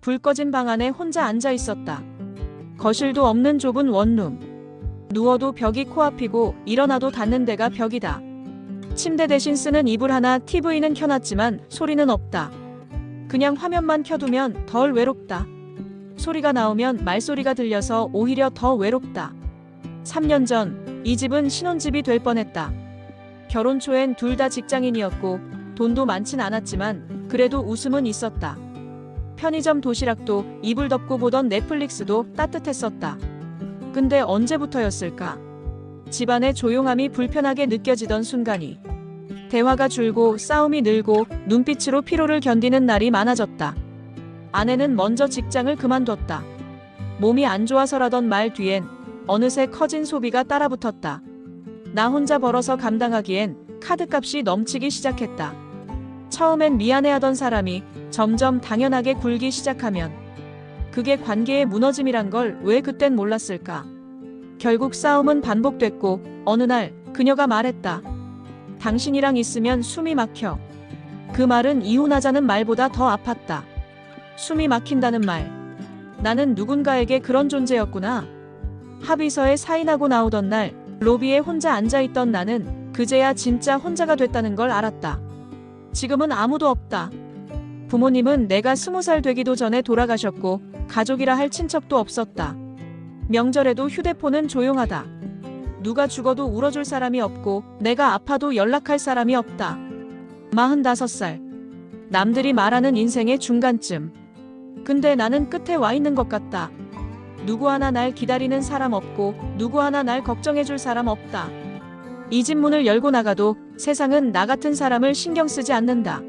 불 꺼진 방 안에 혼자 앉아 있었다. 거실도 없는 좁은 원룸. 누워도 벽이 코앞이고 일어나도 닿는 데가 벽이다. 침대 대신 쓰는 이불 하나, TV는 켜놨지만 소리는 없다. 그냥 화면만 켜두면 덜 외롭다. 소리가 나오면 말소리가 들려서 오히려 더 외롭다. 3년 전 이 집은 신혼집이 될 뻔했다. 결혼 초엔 둘 다 직장인이었고 돈도 많진 않았지만 그래도 웃음은 있었다. 편의점 도시락도 이불 덮고 보던 넷플릭스도 따뜻했었다. 근데 언제부터였을까? 집안의 조용함이 불편하게 느껴지던 순간이. 대화가 줄고 싸움이 늘고 눈빛으로 피로를 견디는 날이 많아졌다. 아내는 먼저 직장을 그만뒀다. 몸이 안 좋아서라던 말 뒤엔 어느새 커진 소비가 따라붙었다. 나 혼자 벌어서 감당하기엔 카드값이 넘치기 시작했다. 처음엔 미안해하던 사람이 점점 당연하게 굴기 시작하면 그게 관계의 무너짐이란 걸 왜 그땐 몰랐을까? 결국 싸움은 반복됐고 어느 날 그녀가 말했다. 당신이랑 있으면 숨이 막혀. 그 말은 이혼하자는 말보다 더 아팠다. 숨이 막힌다는 말. 나는 누군가에게 그런 존재였구나. 합의서에 사인하고 나오던 날 로비에 혼자 앉아있던 나는 그제야 진짜 혼자가 됐다는 걸 알았다. 지금은 아무도 없다. 부모님은 내가 20살 되기도 전에 돌아가셨고 가족이라 할 친척도 없었다. 명절에도 휴대폰은 조용하다. 누가 죽어도 울어줄 사람이 없고 내가 아파도 연락할 사람이 없다. 45살. 남들이 말하는 인생의 중간쯤. 근데 나는 끝에 와 있는 것 같다. 누구 하나 날 기다리는 사람 없고 누구 하나 날 걱정해줄 사람 없다. 이 집 문을 열고 나가도 세상은 나 같은 사람을 신경 쓰지 않는다.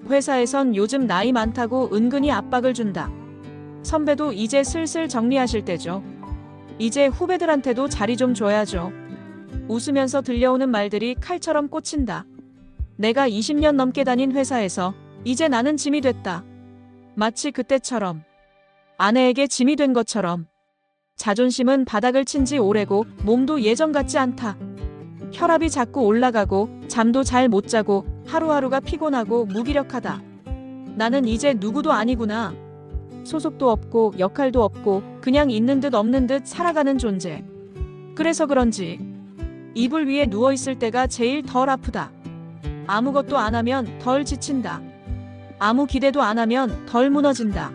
회사에선 요즘 나이 많다고 은근히 압박을 준다. 선배도 이제 슬슬 정리하실 때죠. 이제 후배들한테도 자리 좀 줘야죠. 웃으면서 들려오는 말들이 칼처럼 꽂힌다. 내가 20년 넘게 다닌 회사에서 이제 나는 짐이 됐다. 마치 그때처럼. 아내에게 짐이 된 것처럼. 자존심은 바닥을 친 지 오래고 몸도 예전 같지 않다. 혈압이 자꾸 올라가고 잠도 잘 못 자고 하루하루가 피곤하고 무기력하다. 나는 이제 누구도 아니구나. 소속도 없고 역할도 없고 그냥 있는 듯 없는 듯 살아가는 존재. 그래서 그런지 이불 위에 누워있을 때가 제일 덜 아프다. 아무것도 안 하면 덜 지친다. 아무 기대도 안 하면 덜 무너진다.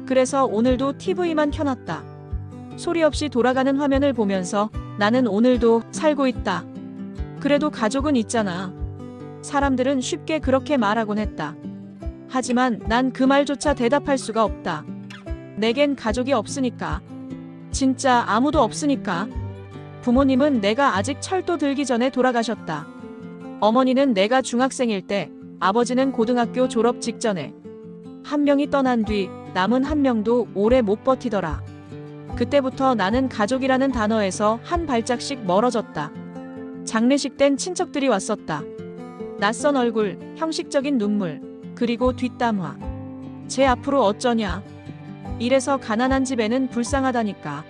그래서 오늘도 TV만 켜놨다. 소리 없이 돌아가는 화면을 보면서 나는 오늘도 살고 있다. 그래도 가족은 있잖아. 사람들은 쉽게 그렇게 말하곤 했다. 하지만 난 그 말조차 대답할 수가 없다. 내겐 가족이 없으니까. 진짜 아무도 없으니까. 부모님은 내가 아직 철도 들기 전에 돌아가셨다. 어머니는 내가 중학생일 때, 아버지는 고등학교 졸업 직전에. 한 명이 떠난 뒤 남은 한 명도 오래 못 버티더라. 그때부터 나는 가족이라는 단어에서 한 발짝씩 멀어졌다. 장례식 땐 친척들이 왔었다. 낯선 얼굴, 형식적인 눈물, 그리고 뒷담화. 쟤 앞으로 어쩌냐. 이래서 가난한 집에는 불쌍하다니까.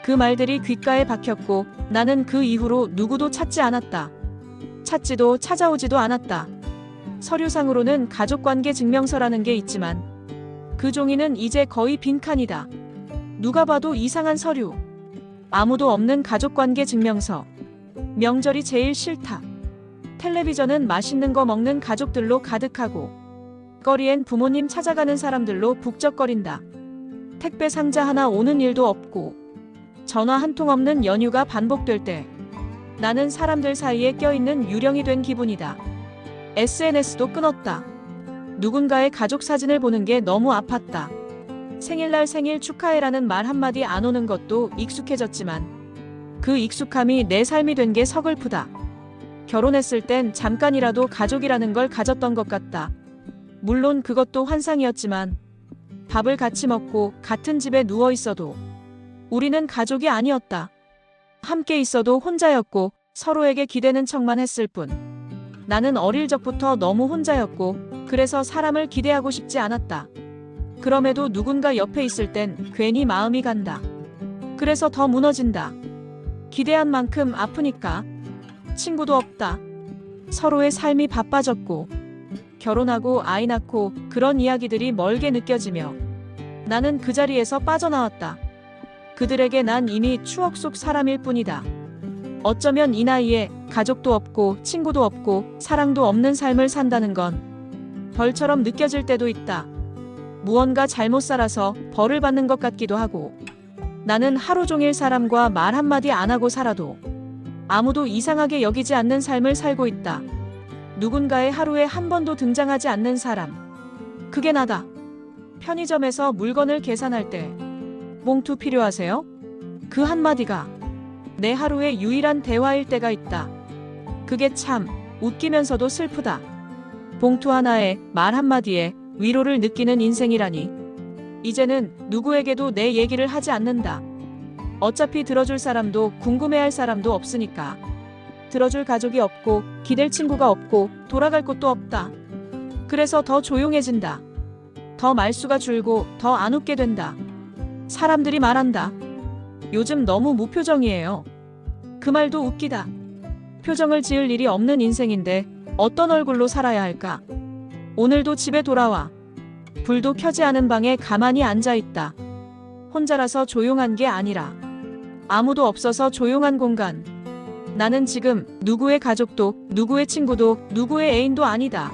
그 말들이 귓가에 박혔고 나는 그 이후로 누구도 찾지 않았다. 찾지도 찾아오지도 않았다. 서류상으로는 가족관계 증명서라는 게 있지만 그 종이는 이제 거의 빈칸이다. 누가 봐도 이상한 서류. 아무도 없는 가족관계 증명서. 명절이 제일 싫다. 텔레비전은 맛있는 거 먹는 가족들로 가득하고 거리엔 부모님 찾아가는 사람들로 북적거린다. 택배 상자 하나 오는 일도 없고 전화 한 통 없는 연휴가 반복될 때 나는 사람들 사이에 껴있는 유령이 된 기분이다. SNS도 끊었다. 누군가의 가족 사진을 보는 게 너무 아팠다. 생일날 생일 축하해라는 말 한마디 안 오는 것도 익숙해졌지만 그 익숙함이 내 삶이 된 게 서글프다. 결혼했을 땐 잠깐이라도 가족이라는 걸 가졌던 것 같다. 물론 그것도 환상이었지만 밥을 같이 먹고 같은 집에 누워 있어도 우리는 가족이 아니었다. 함께 있어도 혼자였고 서로에게 기대는 척만 했을 뿐. 나는 어릴 적부터 너무 혼자였고 그래서 사람을 기대하고 싶지 않았다. 그럼에도 누군가 옆에 있을 땐 괜히 마음이 간다. 그래서 더 무너진다. 기대한 만큼 아프니까. 친구도 없다. 서로의 삶이 바빠졌고 결혼하고 아이 낳고 그런 이야기들이 멀게 느껴지며 나는 그 자리에서 빠져나왔다. 그들에게 난 이미 추억 속 사람일 뿐이다. 어쩌면 이 나이에 가족도 없고 친구도 없고 사랑도 없는 삶을 산다는 건 벌처럼 느껴질 때도 있다. 무언가 잘못 살아서 벌을 받는 것 같기도 하고, 나는 하루 종일 사람과 말 한마디 안 하고 살아도 아무도 이상하게 여기지 않는 삶을 살고 있다. 누군가의 하루에 한 번도 등장하지 않는 사람. 그게 나다. 편의점에서 물건을 계산할 때 봉투 필요하세요? 그 한마디가 내 하루의 유일한 대화일 때가 있다. 그게 참 웃기면서도 슬프다. 봉투 하나에 말 한마디에 위로를 느끼는 인생이라니. 이제는 누구에게도 내 얘기를 하지 않는다. 어차피 들어줄 사람도 궁금해할 사람도 없으니까. 들어줄 가족이 없고 기댈 친구가 없고 돌아갈 곳도 없다. 그래서 더 조용해진다. 더 말수가 줄고 더 안 웃게 된다. 사람들이 말한다. 요즘 너무 무표정이에요. 그 말도 웃기다. 표정을 지을 일이 없는 인생인데 어떤 얼굴로 살아야 할까? 오늘도 집에 돌아와. 불도 켜지 않은 방에 가만히 앉아 있다. 혼자라서 조용한 게 아니라 아무도 없어서 조용한 공간. 나는 지금 누구의 가족도 누구의 친구도 누구의 애인도 아니다.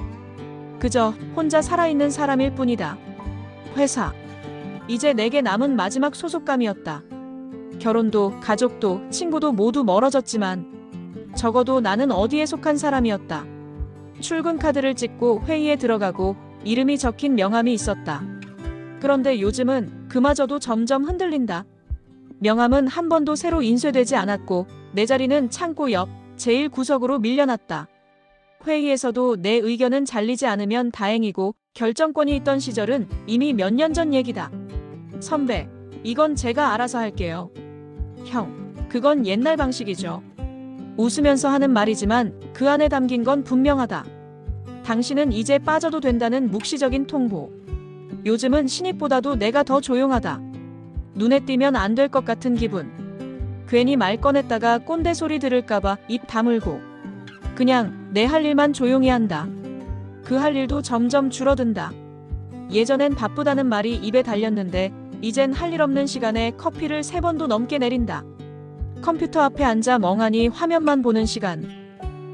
그저 혼자 살아있는 사람일 뿐이다. 회사. 이제 내게 남은 마지막 소속감이었다. 결혼도 가족도 친구도 모두 멀어졌지만 적어도 나는 어디에 속한 사람이었다. 출근 카드를 찍고 회의에 들어가고 이름이 적힌 명함이 있었다. 그런데 요즘은 그마저도 점점 흔들린다. 명함은 한 번도 새로 인쇄되지 않았고 내 자리는 창고 옆 제일 구석으로 밀려났다. 회의에서도 내 의견은 잘리지 않으면 다행이고 결정권이 있던 시절은 이미 몇 년 전 얘기다. 선배, 이건 제가 알아서 할게요. 형, 그건 옛날 방식이죠. 웃으면서 하는 말이지만 그 안에 담긴 건 분명하다. 당신은 이제 빠져도 된다는 묵시적인 통보. 요즘은 신입보다도 내가 더 조용하다. 눈에 띄면 안 될 것 같은 기분. 괜히 말 꺼냈다가 꼰대 소리 들을까봐 입 다물고 그냥 내 할 일만 조용히 한다. 그 할 일도 점점 줄어든다. 예전엔 바쁘다는 말이 입에 달렸는데 이젠 할 일 없는 시간에 커피를 3번도 넘게 내린다. 컴퓨터 앞에 앉아 멍하니 화면만 보는 시간.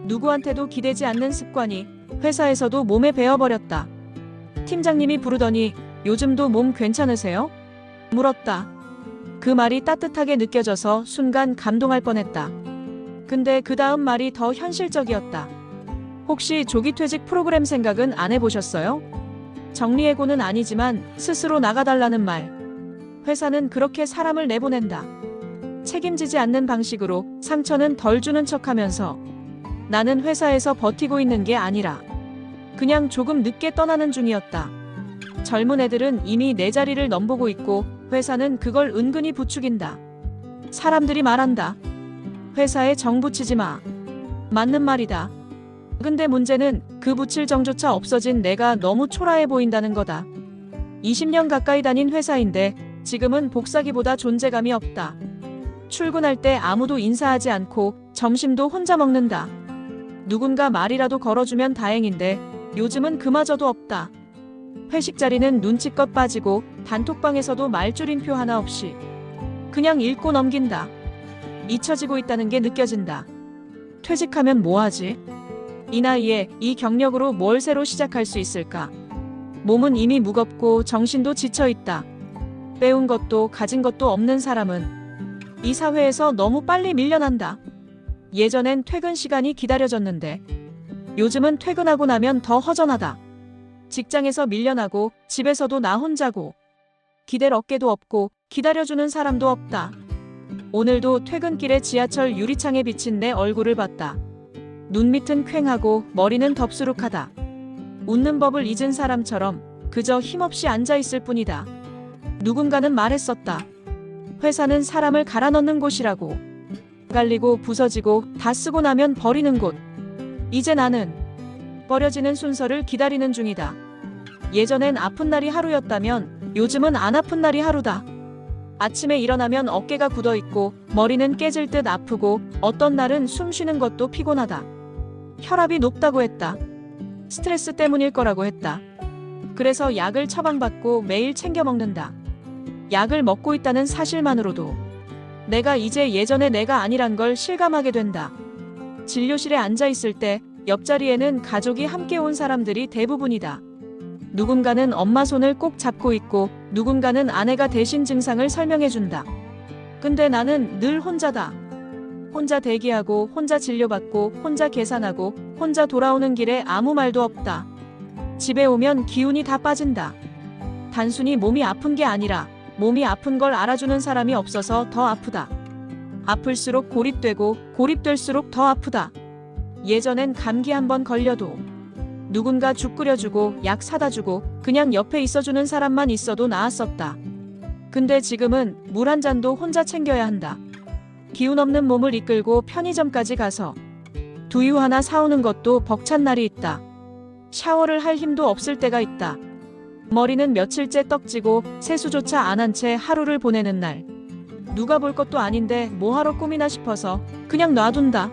누구한테도 기대지 않는 습관이 회사에서도 몸에 배어버렸다. 팀장님이 부르더니 요즘도 몸 괜찮으세요? 물었다. 그 말이 따뜻하게 느껴져서 순간 감동할 뻔했다. 근데 그 다음 말이 더 현실적이었다. 혹시 조기퇴직 프로그램 생각은 안 해보셨어요? 정리해고는 아니지만 스스로 나가달라는 말. 회사는 그렇게 사람을 내보낸다. 책임지지 않는 방식으로 상처는 덜 주는 척하면서 나는 회사에서 버티고 있는 게 아니라 그냥 조금 늦게 떠나는 중이었다. 젊은 애들은 이미 내 자리를 넘보고 있고 회사는 그걸 은근히 부추긴다. 사람들이 말한다. 회사에 정 붙이지 마. 맞는 말이다. 근데 문제는 그 붙일 정조차 없어진 내가 너무 초라해 보인다는 거다. 20년 가까이 다닌 회사인데 지금은 복사기보다 존재감이 없다. 출근할 때 아무도 인사하지 않고 점심도 혼자 먹는다. 누군가 말이라도 걸어주면 다행인데 요즘은 그마저도 없다. 회식 자리는 눈치껏 빠지고 단톡방에서도 말줄임표 하나 없이 그냥 읽고 넘긴다. 잊혀지고 있다는 게 느껴진다. 퇴직하면 뭐하지? 이 나이에 이 경력으로 뭘 새로 시작할 수 있을까? 몸은 이미 무겁고 정신도 지쳐있다. 빼온 것도 가진 것도 없는 사람은 이 사회에서 너무 빨리 밀려난다. 예전엔 퇴근 시간이 기다려졌는데 요즘은 퇴근하고 나면 더 허전하다. 직장에서 밀려나고 집에서도 나 혼자고 기댈 어깨도 없고 기다려주는 사람도 없다. 오늘도 퇴근길에 지하철 유리창에 비친 내 얼굴을 봤다. 눈밑은 퀭하고 머리는 덥수룩하다. 웃는 법을 잊은 사람처럼 그저 힘없이 앉아있을 뿐이다. 누군가는 말했었다. 회사는 사람을 갈아넣는 곳이라고. 갈리고 부서지고 다 쓰고 나면 버리는 곳. 이제 나는 버려지는 순서를 기다리는 중이다. 예전엔 아픈 날이 하루였다면 요즘은 안 아픈 날이 하루다. 아침에 일어나면 어깨가 굳어있고 머리는 깨질 듯 아프고 어떤 날은 숨 쉬는 것도 피곤하다. 혈압이 높다고 했다. 스트레스 때문일 거라고 했다. 그래서 약을 처방받고 매일 챙겨 먹는다. 약을 먹고 있다는 사실만으로도 내가 이제 예전의 내가 아니란 걸 실감하게 된다. 진료실에 앉아 있을 때 옆자리에는 가족이 함께 온 사람들이 대부분이다. 누군가는 엄마 손을 꼭 잡고 있고 누군가는 아내가 대신 증상을 설명해준다. 근데 나는 늘 혼자다. 혼자 대기하고 혼자 진료받고 혼자 계산하고 혼자 돌아오는 길에 아무 말도 없다. 집에 오면 기운이 다 빠진다. 단순히 몸이 아픈 게 아니라 몸이 아픈 걸 알아주는 사람이 없어서 더 아프다. 아플수록 고립되고 고립될수록 더 아프다. 예전엔 감기 한번 걸려도 누군가 죽 끓여주고 약 사다 주고 그냥 옆에 있어주는 사람만 있어도 나았었다. 근데 지금은 물 한 잔도 혼자 챙겨야 한다. 기운 없는 몸을 이끌고 편의점까지 가서 두유 하나 사오는 것도 벅찬 날이 있다. 샤워를 할 힘도 없을 때가 있다. 머리는 며칠째 떡지고 세수조차 안 한 채 하루를 보내는 날. 누가 볼 것도 아닌데 뭐하러 꿈이나 싶어서 그냥 놔둔다.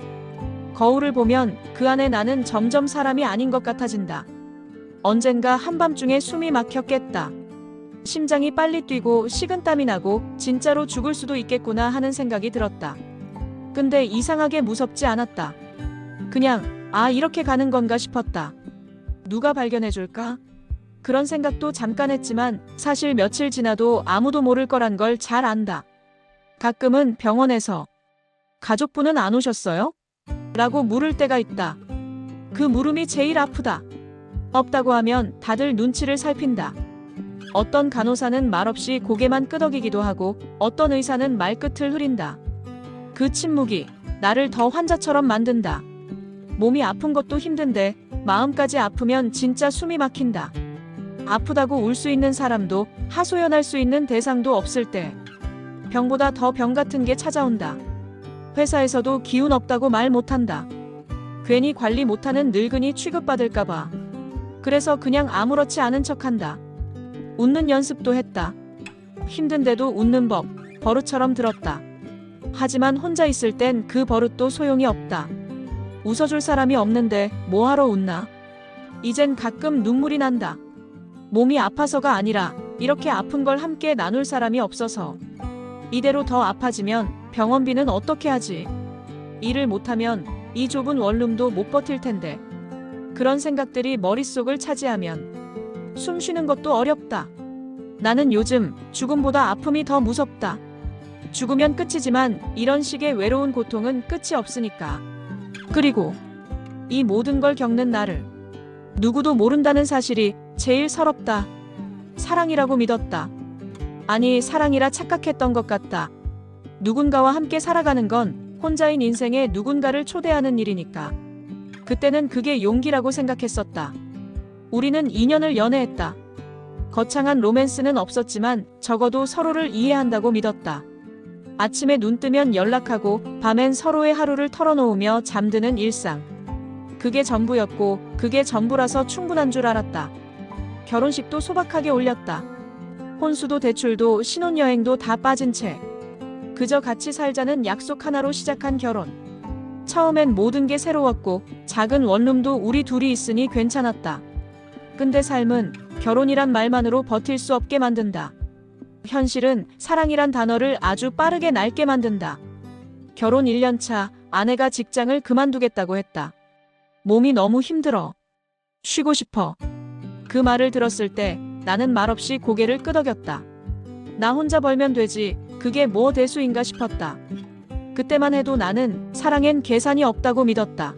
거울을 보면 그 안에 나는 점점 사람이 아닌 것 같아진다. 언젠가 한밤중에 숨이 막혔겠다. 심장이 빨리 뛰고 식은땀이 나고 진짜로 죽을 수도 있겠구나 하는 생각이 들었다. 근데 이상하게 무섭지 않았다. 그냥 이렇게 가는 건가 싶었다. 누가 발견해줄까? 그런 생각도 잠깐 했지만 사실 며칠 지나도 아무도 모를 거란 걸 잘 안다. 가끔은 병원에서 가족분은 안 오셨어요? 라고 물을 때가 있다. 그 물음이 제일 아프다. 없다고 하면 다들 눈치를 살핀다. 어떤 간호사는 말없이 고개만 끄덕이기도 하고 어떤 의사는 말끝을 흐린다. 그 침묵이 나를 더 환자처럼 만든다. 몸이 아픈 것도 힘든데 마음까지 아프면 진짜 숨이 막힌다. 아프다고 울 수 있는 사람도 하소연할 수 있는 대상도 없을 때 병보다 더 병 같은 게 찾아온다. 회사에서도 기운 없다고 말 못한다. 괜히 관리 못하는 늙은이 취급받을까봐. 그래서 그냥 아무렇지 않은 척한다. 웃는 연습도 했다. 힘든데도 웃는 법, 버릇처럼 들었다. 하지만 혼자 있을 땐 그 버릇도 소용이 없다. 웃어줄 사람이 없는데 뭐하러 웃나? 이젠 가끔 눈물이 난다. 몸이 아파서가 아니라 이렇게 아픈 걸 함께 나눌 사람이 없어서. 이대로 더 아파지면 병원비는 어떻게 하지? 일을 못하면 이 좁은 원룸도 못 버틸 텐데. 그런 생각들이 머릿속을 차지하면 숨 쉬는 것도 어렵다. 나는 요즘 죽음보다 아픔이 더 무섭다. 죽으면 끝이지만 이런 식의 외로운 고통은 끝이 없으니까. 그리고 이 모든 걸 겪는 나를 누구도 모른다는 사실이 제일 서럽다. 사랑이라고 믿었다. 아니, 사랑이라 착각했던 것 같다. 누군가와 함께 살아가는 건 혼자인 인생에 누군가를 초대하는 일이니까. 그때는 그게 용기라고 생각했었다. 우리는 2년을 연애했다. 거창한 로맨스는 없었지만 적어도 서로를 이해한다고 믿었다. 아침에 눈 뜨면 연락하고 밤엔 서로의 하루를 털어놓으며 잠드는 일상. 그게 전부였고 그게 전부라서 충분한 줄 알았다. 결혼식도 소박하게 올렸다. 혼수도 대출도 신혼여행도 다 빠진 채 그저 같이 살자는 약속 하나로 시작한 결혼. 처음엔 모든 게 새로웠고 작은 원룸도 우리 둘이 있으니 괜찮았다. 근데 삶은 결혼이란 말만으로 버틸 수 없게 만든다. 현실은 사랑이란 단어를 아주 빠르게 낡게 만든다. 결혼 1년 차 아내가 직장을 그만두겠다고 했다. 몸이 너무 힘들어. 쉬고 싶어. 그 말을 들었을 때 나는 말없이 고개를 끄덕였다. 나 혼자 벌면 되지. 그게 뭐 대수인가 싶었다. 그때만 해도 나는 사랑엔 계산이 없다고 믿었다.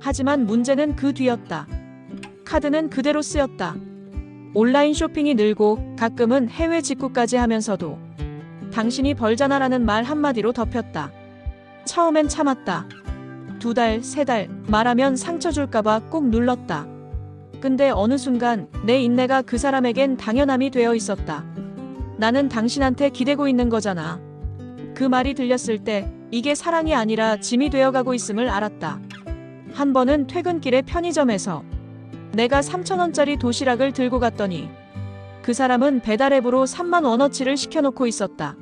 하지만 문제는 그 뒤였다. 카드는 그대로 쓰였다. 온라인 쇼핑이 늘고 가끔은 해외 직구까지 하면서도 당신이 벌잖아라는 말 한마디로 덮였다. 처음엔 참았다. 2달, 3달 말하면 상처 줄까봐 꾹 눌렀다. 근데 어느 순간 내 인내가 그 사람에겐 당연함이 되어 있었다. 나는 당신한테 기대고 있는 거잖아. 그 말이 들렸을 때 이게 사랑이 아니라 짐이 되어가고 있음을 알았다. 한 번은 퇴근길에 편의점에서 내가 3,000원짜리 도시락을 들고 갔더니 그 사람은 배달앱으로 3만 원어치를 시켜놓고 있었다.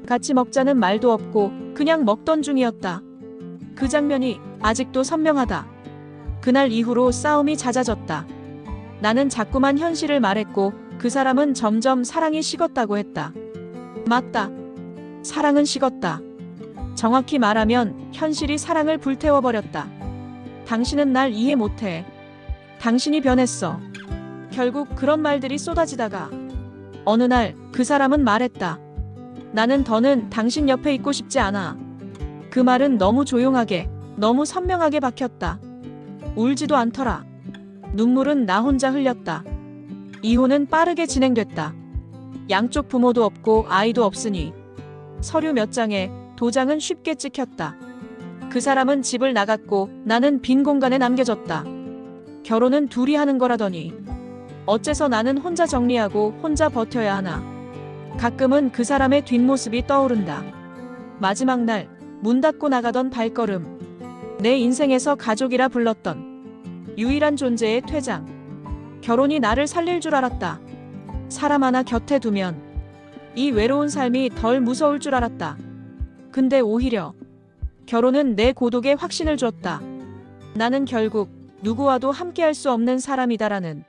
같이 먹자는 말도 없고 그냥 먹던 중이었다. 그 장면이 아직도 선명하다. 그날 이후로 싸움이 잦아졌다. 나는 자꾸만 현실을 말했고 그 사람은 점점 사랑이 식었다고 했다. 맞다. 사랑은 식었다. 정확히 말하면 현실이 사랑을 불태워버렸다. 당신은 날 이해 못해. 당신이 변했어. 결국 그런 말들이 쏟아지다가 어느 날 그 사람은 말했다. 나는 더는 당신 옆에 있고 싶지 않아. 그 말은 너무 조용하게, 너무 선명하게 박혔다. 울지도 않더라. 눈물은 나 혼자 흘렸다. 이혼은 빠르게 진행됐다. 양쪽 부모도 없고 아이도 없으니 서류 몇 장에 도장은 쉽게 찍혔다. 그 사람은 집을 나갔고 나는 빈 공간에 남겨졌다. 결혼은 둘이 하는 거라더니 어째서 나는 혼자 정리하고 혼자 버텨야 하나. 가끔은 그 사람의 뒷모습이 떠오른다. 마지막 날 문 닫고 나가던 발걸음. 내 인생에서 가족이라 불렀던 유일한 존재의 퇴장. 결혼이 나를 살릴 줄 알았다. 사람 하나 곁에 두면 이 외로운 삶이 덜 무서울 줄 알았다. 근데 오히려 결혼은 내 고독에 확신을 줬다. 나는 결국 누구와도 함께할 수 없는 사람이다라는.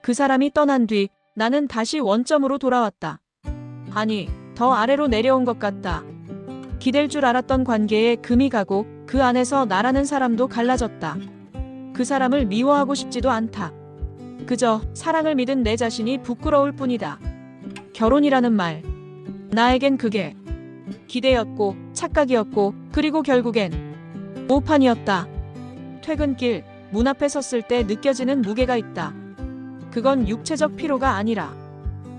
그 사람이 떠난 뒤 나는 다시 원점으로 돌아왔다. 아니, 더 아래로 내려온 것 같다. 기댈 줄 알았던 관계에 금이 가고 그 안에서 나라는 사람도 갈라졌다. 그 사람을 미워하고 싶지도 않다. 그저 사랑을 믿은 내 자신이 부끄러울 뿐이다. 결혼이라는 말. 나에겐 그게 기대였고 착각이었고 그리고 결국엔 오판이었다. 퇴근길 문 앞에 섰을 때 느껴지는 무게가 있다. 그건 육체적 피로가 아니라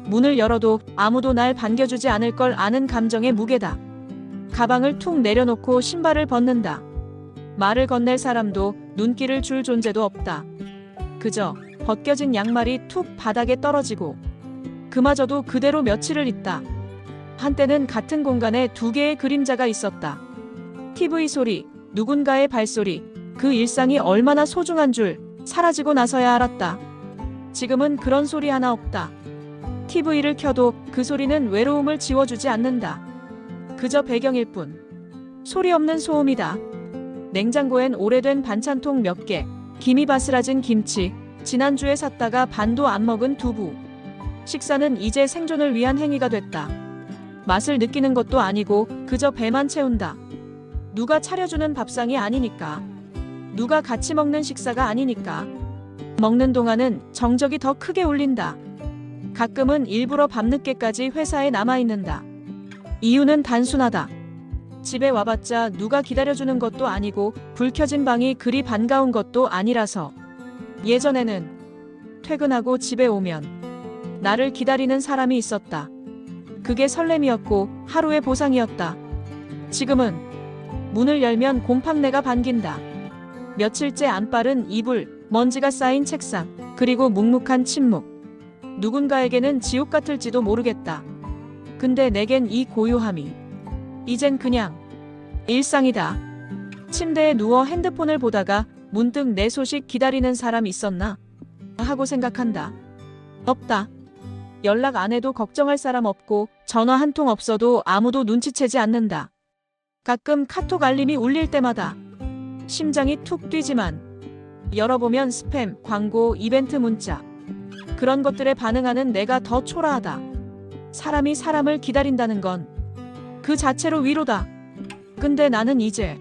문을 열어도 아무도 날 반겨주지 않을 걸 아는 감정의 무게다. 가방을 툭 내려놓고 신발을 벗는다. 말을 건넬 사람도 눈길을 줄 존재도 없다. 그저 벗겨진 양말이 툭 바닥에 떨어지고 그마저도 그대로 며칠을 있다. 한때는 같은 공간에 두 개의 그림자가 있었다. TV 소리, 누군가의 발소리, 그 일상이 얼마나 소중한 줄 사라지고 나서야 알았다. 지금은 그런 소리 하나 없다. TV를 켜도 그 소리는 외로움을 지워주지 않는다. 그저 배경일 뿐. 소리 없는 소음이다. 냉장고엔 오래된 반찬통 몇 개, 김이 바스라진 김치, 지난주에 샀다가 반도 안 먹은 두부. 식사는 이제 생존을 위한 행위가 됐다. 맛을 느끼는 것도 아니고 그저 배만 채운다. 누가 차려주는 밥상이 아니니까. 누가 같이 먹는 식사가 아니니까. 먹는 동안은 정적이 더 크게 울린다. 가끔은 일부러 밤늦게까지 회사에 남아있는다. 이유는 단순하다. 집에 와봤자 누가 기다려주는 것도 아니고 불 켜진 방이 그리 반가운 것도 아니라서. 예전에는 퇴근하고 집에 오면 나를 기다리는 사람이 있었다. 그게 설렘이었고 하루의 보상이었다. 지금은 문을 열면 곰팡내가 반긴다. 며칠째 안 빠른 이불, 먼지가 쌓인 책상, 그리고 묵묵한 침묵. 누군가에게는 지옥 같을지도 모르겠다. 근데 내겐 이 고요함이 이젠 그냥 일상이다. 침대에 누워 핸드폰을 보다가 문득 내 소식 기다리는 사람 있었나? 하고 생각한다. 없다. 연락 안 해도 걱정할 사람 없고 전화 한 통 없어도 아무도 눈치채지 않는다. 가끔 카톡 알림이 울릴 때마다 심장이 툭 뛰지만 열어보면 스팸, 광고, 이벤트 문자. 그런 것들에 반응하는 내가 더 초라하다. 사람이 사람을 기다린다는 건 그 자체로 위로다. 근데 나는 이제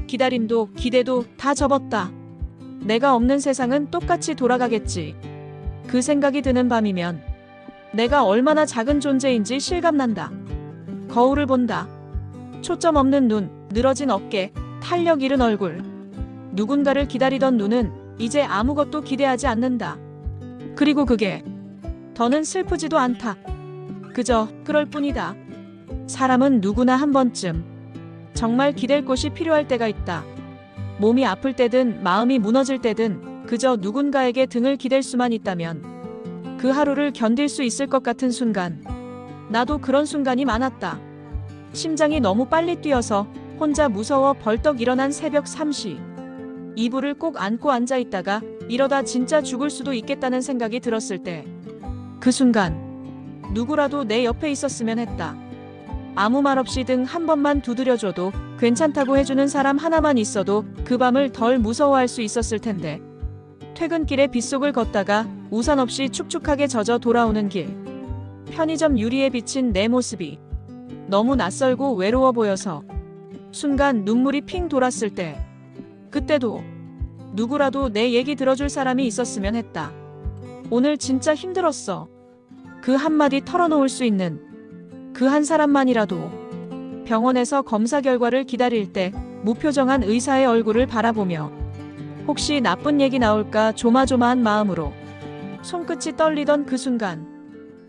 기다림도 기대도 다 접었다. 내가 없는 세상은 똑같이 돌아가겠지. 그 생각이 드는 밤이면 내가 얼마나 작은 존재인지 실감난다. 거울을 본다. 초점 없는 눈, 늘어진 어깨, 탄력 잃은 얼굴. 누군가를 기다리던 눈은 이제 아무것도 기대하지 않는다. 그리고 그게 더는 슬프지도 않다. 그저 그럴 뿐이다. 사람은 누구나 한 번쯤 정말 기댈 곳이 필요할 때가 있다. 몸이 아플 때든 마음이 무너질 때든 그저 누군가에게 등을 기댈 수만 있다면 그 하루를 견딜 수 있을 것 같은 순간. 나도 그런 순간이 많았다. 심장이 너무 빨리 뛰어서 혼자 무서워 벌떡 일어난 새벽 3시. 이불을 꼭 안고 앉아 있다가 이러다 진짜 죽을 수도 있겠다는 생각이 들었을 때 그 순간 누구라도 내 옆에 있었으면 했다. 아무 말 없이 등 한 번만 두드려줘도 괜찮다고 해주는 사람 하나만 있어도 그 밤을 덜 무서워할 수 있었을 텐데. 퇴근길에 빗속을 걷다가 우산 없이 축축하게 젖어 돌아오는 길. 편의점 유리에 비친 내 모습이 너무 낯설고 외로워 보여서 순간 눈물이 핑 돌았을 때, 그때도 누구라도 내 얘기 들어줄 사람이 있었으면 했다. 오늘 진짜 힘들었어. 그 한마디 털어놓을 수 있는 그 한 사람만이라도. 병원에서 검사 결과를 기다릴 때 무표정한 의사의 얼굴을 바라보며 혹시 나쁜 얘기 나올까 조마조마한 마음으로 손끝이 떨리던 그 순간,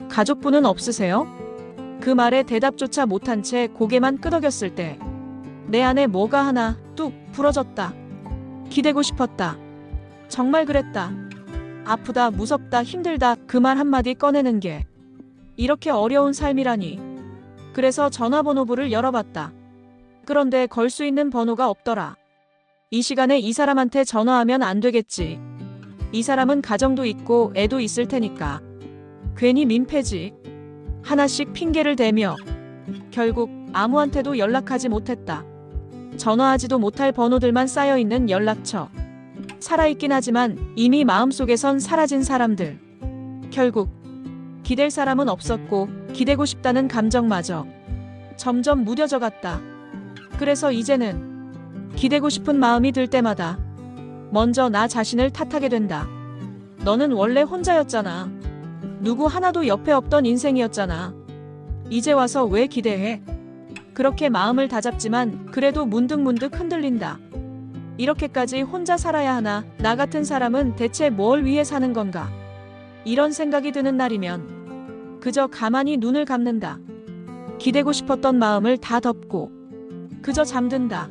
가족분은 없으세요? 그 말에 대답조차 못한 채 고개만 끄덕였을 때 내 안에 뭐가 하나 뚝 부러졌다. 기대고 싶었다. 정말 그랬다. 아프다, 무섭다, 힘들다, 그 말 한마디 꺼내는 게 이렇게 어려운 삶이라니. 그래서 전화번호부를 열어봤다. 그런데 걸 수 있는 번호가 없더라. 이 시간에 이 사람한테 전화하면 안 되겠지. 이 사람은 가정도 있고 애도 있을 테니까. 괜히 민폐지. 하나씩 핑계를 대며 결국 아무한테도 연락하지 못했다. 전화하지도 못할 번호들만 쌓여있는 연락처. 살아있긴 하지만 이미 마음속에선 사라진 사람들. 결국 기댈 사람은 없었고 기대고 싶다는 감정마저 점점 무뎌져 갔다. 그래서 이제는 기대고 싶은 마음이 들 때마다 먼저 나 자신을 탓하게 된다. 너는 원래 혼자였잖아. 누구 하나도 옆에 없던 인생이었잖아. 이제 와서 왜 기대해? 그렇게 마음을 다잡지만 그래도 문득문득 흔들린다. 이렇게까지 혼자 살아야 하나? 나 같은 사람은 대체 뭘 위해 사는 건가? 이런 생각이 드는 날이면 그저 가만히 눈을 감는다. 기대고 싶었던 마음을 다 덮고 그저 잠든다.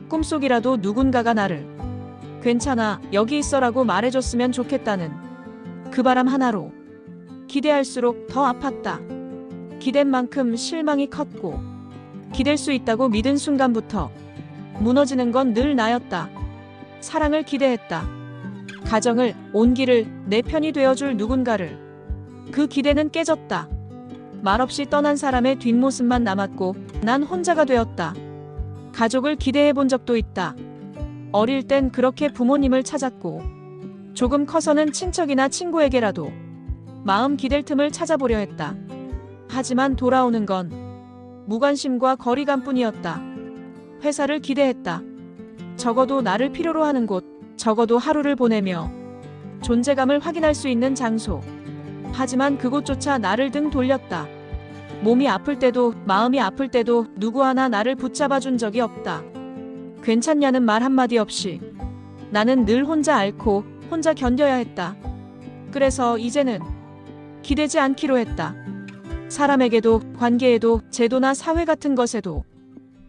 꿈속이라도 누군가가 나를 괜찮아, 여기 있어라고 말해줬으면 좋겠다는 그 바람 하나로 기대할수록 더 아팠다. 기댄 만큼 실망이 컸고 기댈 수 있다고 믿은 순간부터 무너지는 건 늘 나였다. 사랑을 기대했다. 가정을, 온기를, 내 편이 되어줄 누군가를. 그 기대는 깨졌다. 말없이 떠난 사람의 뒷모습만 남았고 난 혼자가 되었다. 가족을 기대해 본 적도 있다. 어릴 땐 그렇게 부모님을 찾았고 조금 커서는 친척이나 친구에게라도 마음 기댈 틈을 찾아보려 했다. 하지만 돌아오는 건 무관심과 거리감뿐이었다. 회사를 기대했다. 적어도 나를 필요로 하는 곳, 적어도 하루를 보내며 존재감을 확인할 수 있는 장소. 하지만 그곳조차 나를 등 돌렸다. 몸이 아플 때도 마음이 아플 때도 누구 하나 나를 붙잡아 준 적이 없다. 괜찮냐는 말 한마디 없이 나는 늘 혼자 앓고 혼자 견뎌야 했다. 그래서 이제는 기대지 않기로 했다. 사람에게도, 관계에도, 제도나 사회 같은 것에도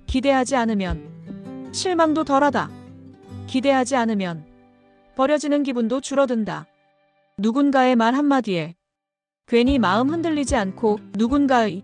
기대하지 않으면 실망도 덜하다. 기대하지 않으면 버려지는 기분도 줄어든다. 누군가의 말 한마디에 괜히 마음 흔들리지 않고 누군가의